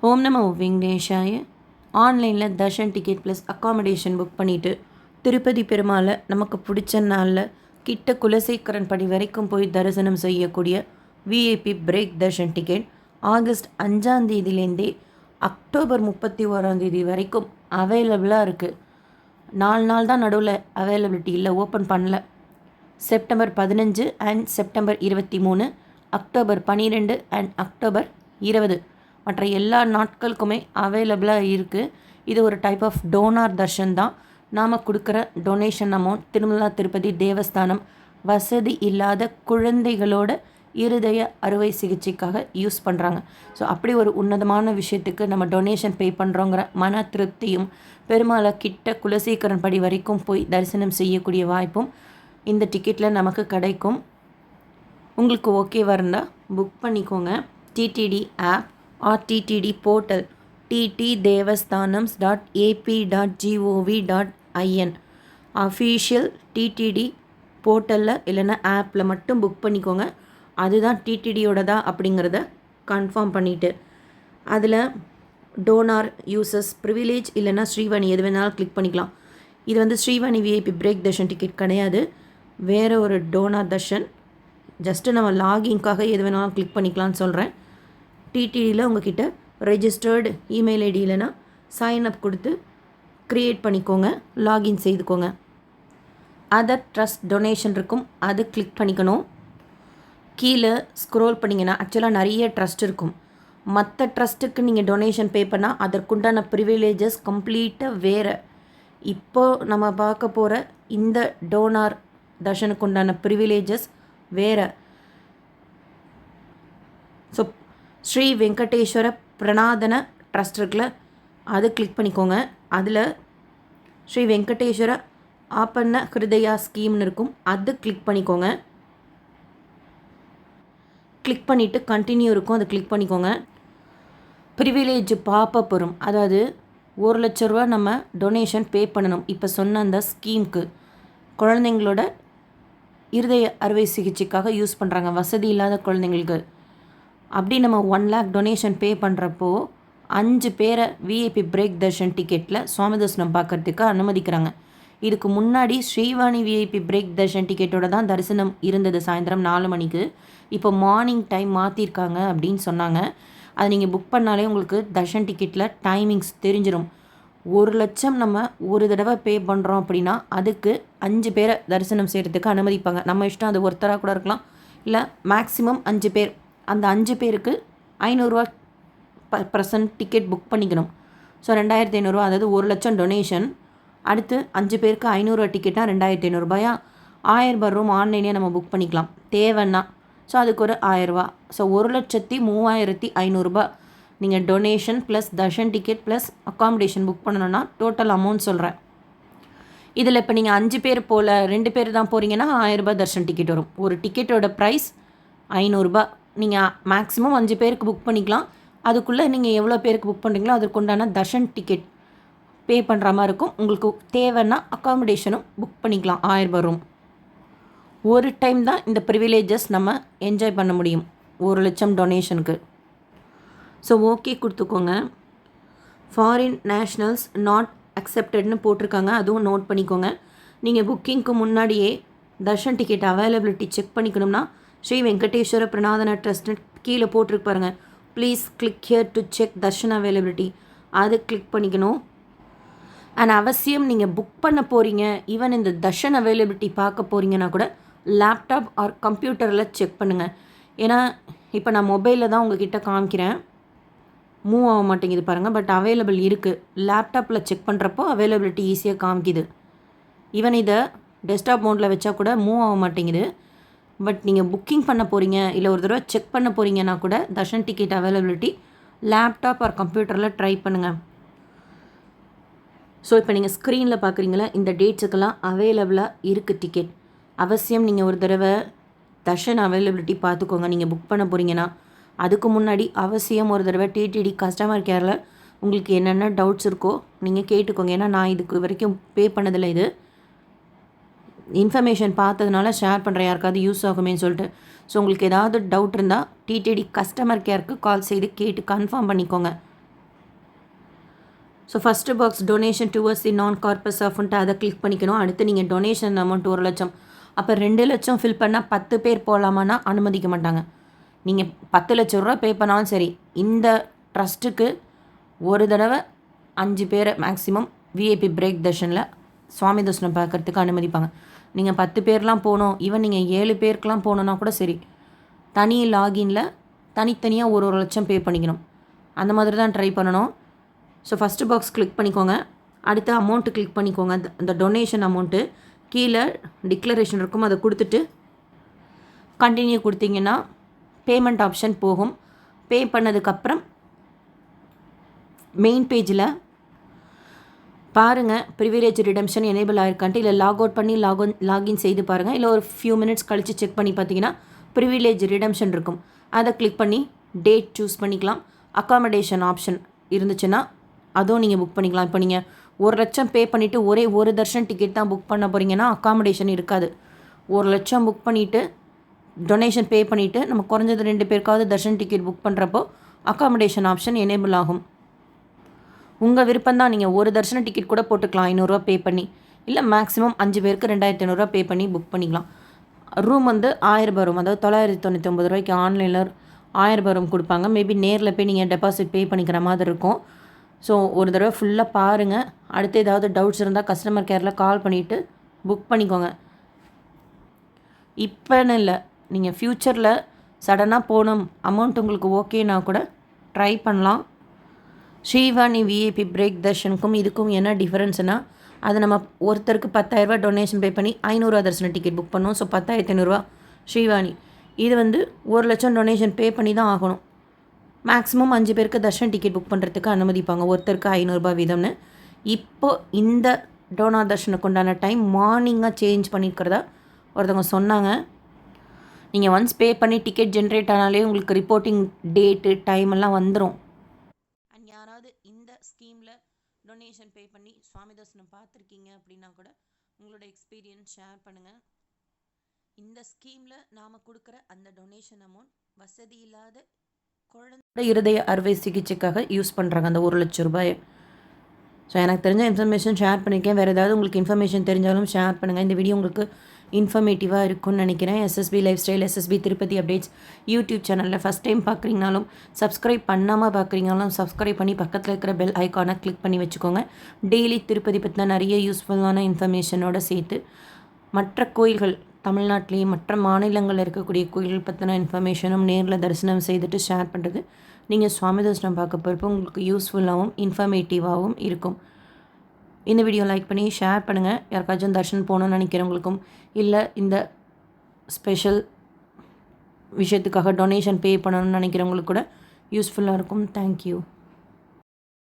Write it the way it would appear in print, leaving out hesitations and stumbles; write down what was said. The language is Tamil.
ஓம் நமோ வெங்கடேஷாய. ஆன்லைனில் Darshan ticket plus accommodation book பண்ணிவிட்டு திருப்பதி பெருமாளை நமக்கு பிடிச்ச நாளில் கிட்ட குலசேகரன் படி வரைக்கும் போய் தரிசனம் செய்யக்கூடிய VIP break Darshan ticket August 5 October 31 வரைக்கும் அவைலபிளாக இருக்குது. 4 நாள் தான் நடுவில் அவைலபிலிட்டி இல்லை, ஓப்பன் பண்ணல. September 15 and September 23, October 12 and October 20 மற்ற எல்லா நாட்களுக்குமே அவைலபிளாக இருக்குது. இது ஒரு டைப் ஆஃப் டோனார் தர்ஷன் தான். நாம் கொடுக்குற டொனேஷன் அமௌண்ட் திருமலா திருப்பதி தேவஸ்தானம் வசதி இல்லாத குழந்தைகளோட இருதய அறுவை சிகிச்சைக்காக யூஸ் பண்ணுறாங்க. ஸோ அப்படி ஒரு உன்னதமான விஷயத்துக்கு நம்ம டொனேஷன் பே பண்ணுறோங்கிற மன திருப்தியும் பெருமாளை கிட்ட குலசேகரன் படி வரைக்கும் போய் தரிசனம் செய்யக்கூடிய வாய்ப்பும் இந்த டிக்கெட்டில் நமக்கு கிடைக்கும். உங்களுக்கு ஓகேவாக இருந்தால் புக் பண்ணிக்கோங்க. TTD app or TTD portal ttdevasthanams.ap.gov.in official TTD போர்ட்டலில் இல்லைன்னா ஆப்பில் மட்டும் புக் பண்ணிக்கோங்க. அதுதான் டிடிடியோடதா அப்படிங்கிறத கன்ஃபார்ம் பண்ணிவிட்டு அதில் டோனார் யூசஸ் ப்ரிவிலேஜ் இல்லைன்னா ஸ்ரீவாணி எது வேணாலும் கிளிக் பண்ணிக்கலாம். இது Srivani VIP break Darshan ticket கிடையாது, வேறு ஒரு டோனார் தர்ஷன். ஜஸ்ட்டு நம்ம லாகின்காக எது வேணாலும் கிளிக் பண்ணிக்கலாம்னு சொல்கிறேன். டிடிடியில் உங்ககிட்ட ரெஜிஸ்டர்டு இமெயில் ஐடி இல்லைன்னா சைன்அப் கொடுத்து க்ரியேட் பண்ணிக்கோங்க, லாகின் செய்துக்கோங்க. அதர் ட்ரஸ்ட் டொனேஷன் இருக்கும், அது கிளிக் பண்ணிக்கணும். கீழே ஸ்க்ரோல் பண்ணிங்கன்னா ஆக்சுவலாக நிறைய ட்ரஸ்ட் இருக்கும். மற்ற ட்ரஸ்ட்டுக்கு நீங்கள் டொனேஷன் பே பண்ணால் அதற்குண்டான ப்ரிவிலேஜஸ் கம்ப்ளீட்டாக வேறு. இப்போது நம்ம பார்க்க போகிற இந்த டோனார் தர்ஷனுக்கு உண்டான ப்ரிவிலேஜஸ் வேறு. ஸோ ஸ்ரீ வெங்கடேஸ்வர பிரணாதன ட்ரஸ்ட் இருக்குல்ல, அது கிளிக் பண்ணிக்கோங்க. அதில் ஸ்ரீ வெங்கடேஸ்வர ஆப்பண்ண ஹிருதயா ஸ்கீம்னு இருக்கும், அது கிளிக் பண்ணிக்கோங்க. கிளிக் பண்ணிவிட்டு கண்டினியூ இருக்கும், அதை கிளிக் பண்ணிக்கோங்க. ப்ரிவிலேஜ் பாப்பப் வரும், அதாவது 1,00,000 ரூபா நம்ம டொனேஷன் பே பண்ணணும். இப்போ சொன்ன அந்த ஸ்கீமுக்கு குழந்தைங்களோட இருதய அறுவை சிகிச்சைக்காக யூஸ் பண்ணுறாங்க, வசதி இல்லாத குழந்தைங்களுக்கு. அப்படி நம்ம 1 lakh டொனேஷன் பே பண்ணுறப்போ 5 பேரை விஐபி பிரேக் தர்ஷன் டிக்கெட்டில் சுவாமி தரிசனம் பார்க்குறதுக்கு அனுமதிக்கிறாங்க. இதுக்கு முன்னாடி ஸ்ரீவாணி விஐபி பிரேக் தர்ஷன் டிக்கெட்டோட தான் தரிசனம் இருந்தது சாயந்தரம் 4 மணிக்கு. இப்போ மார்னிங் டைம் மாற்றிருக்காங்க அப்படின்னு சொன்னாங்க. அது நீங்கள் புக் பண்ணாலே உங்களுக்கு தர்ஷன் டிக்கெட்டில் டைமிங்ஸ் தெரிஞ்சிடும். 1,00,000 நம்ம ஒரு தடவை பே பண்ணுறோம் அப்படின்னா அதுக்கு 5 பேரை தரிசனம் செய்கிறதுக்கு அனுமதிப்பாங்க. நம்ம இஷ்டம், அது ஒருத்தராக கூட இருக்கலாம், இல்லை மேக்ஸிமம் 5 பேர். அந்த 5 பேருக்கு 500 ரூபா பர்சன்ட் டிக்கெட் புக் பண்ணிக்கணும். ஸோ 2,500 ரூபா, அதாவது 1,00,000 டொனேஷன். அடுத்து 5 பேருக்கு 500 ரூபா டிக்கெட்டாக 2,500 ரூபாயா, 1000 ரூபா ரூம் ஆன்லைனே நம்ம புக் பண்ணிக்கலாம் தேவைன்னா. ஸோ அதுக்கு ஒரு 1000 ரூபா. ஸோ 1,03,500 ரூபா நீங்கள் donation plus Darshan ticket plus accommodation book பண்ணணுன்னா டோட்டல் அமௌண்ட் சொல்கிறேன். இதில் இப்போ நீங்கள் 5 பேர் போல் 2 பேர் தான் போகிறீங்கன்னா 1000 ரூபா தர்ஷன் டிக்கெட் வரும். ஒரு டிக்கெட்டோட ப்ரைஸ் 500 ரூபா. நீங்கள் மேக்ஸிமம் 5 பேருக்கு புக் பண்ணிக்கலாம். அதுக்குள்ளே நீங்கள் எவ்வளோ பேருக்கு புக் பண்ணுறீங்களோ அதுக்குண்டான தர்ஷன் டிக்கெட் பே பண்ணுற மாதிரி இருக்கும். உங்களுக்கு தேவைன்னா அக்காமடேஷனும் புக் பண்ணிக்கலாம், 1000 ரூபா ரூம். ஒரு டைம் தான் இந்த ப்ரிவிலேஜஸ் நம்ம என்ஜாய் பண்ண முடியும் 1,00,000 டொனேஷனுக்கு. ஸோ ஓகே கொடுத்துக்கோங்க. ஃபாரின் நேஷ்னல்ஸ் நாட் அக்செப்டட்னு போட்டிருக்காங்க, அதுவும் நோட் பண்ணிக்கோங்க. நீங்கள் புக்கிங்க்கு முன்னாடியே தர்ஷன் டிக்கெட் அவைலபிலிட்டி செக் பண்ணிக்கணும்னா ஸ்ரீ வெங்கடேஸ்வர பிரணாதன ட்ரஸ்ட் கீழே போட்டிருக்கு பாருங்கள், please click here to check darshan availability, அது கிளிக் பண்ணிக்கணும். அண்ட் அவசியம் நீங்கள் புக் பண்ண போகிறீங்க, ஈவன் இந்த தர்ஷன் அவைலபிலிட்டி பார்க்க போகிறீங்கன்னா கூட லேப்டாப் ஆர் கம்ப்யூட்டரில் செக் பண்ணுங்கள். ஏன்னா இப்போ நான் மொபைலில் தான் உங்ககிட்ட காமிக்கிறேன், மூவ் ஆக மாட்டேங்குது பாருங்கள், பட் அவைலபிள் இருக்குது. லேப்டாப்பில் செக் பண்ணுறப்போ அவைலபிலிட்டி ஈஸியாக காமிக்குது. ஈவன் இதை டெஸ்க்டாப் மோடில் வச்சா கூட மூவ் ஆக மாட்டேங்குது. பட் நீங்கள் புக்கிங் பண்ண போகிறீங்க இல்லை ஒரு தடவை செக் பண்ண போகிறீங்கன்னா கூட Darshan ticket availability laptop or கம்ப்யூட்டரில் ட்ரை பண்ணுங்கள். ஸோ இப்போ நீங்கள் ஸ்க்ரீனில் பார்க்குறீங்களா, இந்த டேட்ஸுக்கெல்லாம் அவைலபிளாக இருக்குது டிக்கெட். அவசியம் நீங்கள் ஒரு தடவை தர்ஷன் அவைலபிலிட்டி பார்த்துக்கோங்க நீங்கள் புக் பண்ண போகிறீங்கன்னா. அதுக்கு முன்னாடி அவசியம் ஒரு தடவை டிடிடி கஸ்டமர் கேரில் உங்களுக்கு என்னென்ன டவுட்ஸ் இருக்கோ நீங்கள் கேட்டுக்கோங்க. ஏன்னா நான் இதுக்கு வரைக்கும் பே பண்ணதில்லை, இது இன்ஃபர்மேஷன் பார்த்ததுனால ஷேர் பண்ணுறேன், யாருக்காவது யூஸ் ஆகுமேன்னு சொல்லிட்டு. ஸோ உங்களுக்கு ஏதாவது டவுட் இருந்தால் டிடிடி கஸ்டமர் கேருக்கு கால் செய்து கேட்டு கன்ஃபார்ம் பண்ணிக்கோங்க. So first box donation towards the நான் கார்பஸ் ஆஃப்ன்ட்டு அதை கிளிக் பண்ணிக்கணும். அடுத்து நீங்கள் டொனேஷன் அமௌண்ட் 1 லட்சம். அப்போ 2 லட்சம் ஃபில் பண்ணால் 10 பேர் போகலாமான்னா அனுமதிக்க மாட்டாங்க. நீங்கள் 10 லட்ச ரூபா பே பண்ணாலும் சரி, இந்த ட்ரஸ்ட்டுக்கு ஒரு தடவை 5 பேரை மேக்ஸிமம் விஐபி பிரேக் தர்ஷனில் சுவாமி தர்ஷனம் பார்க்குறதுக்கு அனுமதிப்பாங்க. நீங்கள் 10 பேர்லாம் போகணும், ஈவன் நீங்கள் 7 பேருக்கெலாம் போகணுன்னா கூட சரி, தனி லாகின்ல தனித்தனியாக 1 லட்சம் பே பண்ணிக்கணும். அந்த மாதிரி தான் ட்ரை பண்ணணும். ஸோ ஃபஸ்ட்டு பாக்ஸ் கிளிக் பண்ணிக்கோங்க. அடுத்து அமௌண்ட்டு கிளிக் பண்ணிக்கோங்க. அந்த டொனேஷன் அமௌண்ட்டு கீழே டிக்ளரேஷன் இருக்கும், அதை கொடுத்துட்டு கண்டினியூ கொடுத்தீங்கன்னா பேமெண்ட் ஆப்ஷன் போகும். பே பண்ணதுக்கப்புறம் மெயின் பேஜில் பாருங்கள் ப்ரிவிலேஜ் ரிடம்ஷன் எனேபிள் ஆயிருக்கான்ட்டு, இல்லை லாக் அவுட் பண்ணி லாகின் செய்து பாருங்கள். இல்லை ஒரு ஃபியூ மினிட்ஸ் கழித்து செக் பண்ணி பார்த்தீங்கன்னா ப்ரிவிலேஜ் ரிடம்ஷன் இருக்கும். அதை கிளிக் பண்ணி டேட் சூஸ் பண்ணிக்கலாம். அக்காமடேஷன் ஆப்ஷன் இருந்துச்சுன்னா அதுவும் நீங்கள் புக் பண்ணிக்கலாம். இப்போ நீங்கள் 1 லட்சம் பே பண்ணிவிட்டு ஒரே ஒரு தர்ஷன் டிக்கெட் தான் புக் பண்ண போகிறீங்கன்னா அக்காமடேஷன் இருக்காது. 1 லட்சம் புக் பண்ணிவிட்டு டொனேஷன் பே பண்ணிவிட்டு நம்ம குறைஞ்சது 2 பேருக்காவது தர்ஷன் டிக்கெட் புக் பண்ணுறப்போ அக்காமடேஷன் ஆப்ஷன் எனேபிள் ஆகும். உங்கள் விருப்பம் தான். நீங்கள் ஒரு தர்ஷன டிக்கெட் கூட போட்டுக்கலாம் 500 பே பண்ணி, இல்லை மேக்ஸிமம் 5 பேருக்கு 2500 பே பண்ணி புக் பண்ணிக்கலாம். ரூம் வந்து 1000 ரூம், அதாவது 999 ரூபாய்க்கு ஆன்லைனில் 1000 ரூம் கொடுப்பாங்க. மேபி நேரில் போய் நீங்கள் டெபாசிட் பே பண்ணிக்கிற மாதிரி இருக்கும். ஸோ ஒரு தடவை ஃபுல்லாக பாருங்கள். அடுத்து ஏதாவது டவுட்ஸ் இருந்தால் கஸ்டமர் கேரில் கால் பண்ணிவிட்டு புக் பண்ணிக்கோங்க. இப்போன்னு இல்லை, நீங்கள் ஃப்யூச்சரில் சடனாக போகணும், அமௌண்ட் உங்களுக்கு ஓகேனா கூட ட்ரை பண்ணலாம். ஸ்ரீவாணி விஐபி பிரேக் தர்ஷனுக்கும் இதுக்கும் என்ன டிஃபரன்ஸ்னால், அது நம்ம ஒருத்தருக்கு 10,000 ரூபா டொனேஷன் பே பண்ணி 500 தர்ஷன டிக்கெட் புக் பண்ணோம். ஸோ 10,500 ஸ்ரீவாணி. இது வந்து 1 லட்சம் டொனேஷன் பே பண்ணி தான் ஆகணும். மேக்ஸிமம் 5 பேருக்கு தர்ஷன் டிக்கெட் புக் பண்ணுறதுக்கு அனுமதிப்பாங்க, ஒருத்தருக்கு 500 வீதம்னு. இப்போது இந்த டோனா தர்ஷனுக்கு உண்டான டைம் மார்னிங்காக சேஞ்ச் பண்ணியிருக்கிறதா ஒருத்தவங்க சொன்னாங்க. நீங்கள் ஒன்ஸ் பே பண்ணி டிக்கெட் ஜென்ரேட் ஆனாலே உங்களுக்கு ரிப்போர்ட்டிங் டேட்டு டைம் எல்லாம் வந்துடும். அண்ட் யாராவது இந்த ஸ்கீமில் டொனேஷன் பே பண்ணி சுவாமி தர்ஷனம் பார்த்துருக்கீங்க அப்படின்னா கூட உங்களோட எக்ஸ்பீரியன்ஸ் ஷேர் பண்ணுங்கள். இந்த ஸ்கீமில் நாம் கொடுக்குற அந்த டொனேஷன் அமௌண்ட் வசதி இல்லாத குழந்தை இருதய அறுவை சிகிச்சைக்காக யூஸ் பண்ணுறாங்க அந்த 1 லட்சம் ரூபாயை. ஸோ எனக்கு தெரிஞ்ச இன்ஃபர்மேஷன் ஷேர் பண்ணியிருக்கேன். வேறு ஏதாவது உங்களுக்கு இன்ஃபர்மேஷன் தெரிஞ்சாலும் ஷேர் பண்ணுங்கள். இந்த வீடியோ உங்களுக்கு இன்ஃபர்மேட்டிவாக இருக்கும்னு நினைக்கிறேன். SSP lifestyle, SSP Tirupati updates YouTube சேனலில் ஃபஸ்ட் டைம் பார்க்குறீங்கனாலும், சப்ஸ்கிரைப் பண்ணாமல் பார்க்குறீங்கனாலும் சப்ஸ்கிரைப் பண்ணி பக்கத்தில் இருக்கிற பெல் ஐக்கானை கிளிக் பண்ணி வச்சுக்கோங்க. டெய்லி திருப்பதி பற்றின நிறைய யூஸ்ஃபுல்லான இன்ஃபர்மேஷனோடு சேர்த்து மற்ற கோயில்கள், தமிழ்நாட்டிலேயே மற்ற மாநிலங்களில் இருக்கக்கூடிய கோயில்கள் பற்றின இன்ஃபர்மேஷனும் நேரில் தரிசனம் செய்துட்டு ஷேர் பண்ணுறது நீங்கள் சுவாமி தரிசனம் பார்க்க போகிறப்போ உங்களுக்கு யூஸ்ஃபுல்லாகவும் இன்ஃபர்மேட்டிவாகவும் இருக்கும். இந்த வீடியோ லைக் பண்ணி ஷேர் பண்ணுங்கள். யாருக்காச்சும் தர்ஷன் போகணுன்னு நினைக்கிறவங்களுக்கும், இல்லை இந்த ஸ்பெஷல் விஷயத்துக்காக டொனேஷன் பே பண்ணணும்னு நினைக்கிறவங்களுக்கு கூட யூஸ்ஃபுல்லாக இருக்கும். தேங்க்யூ.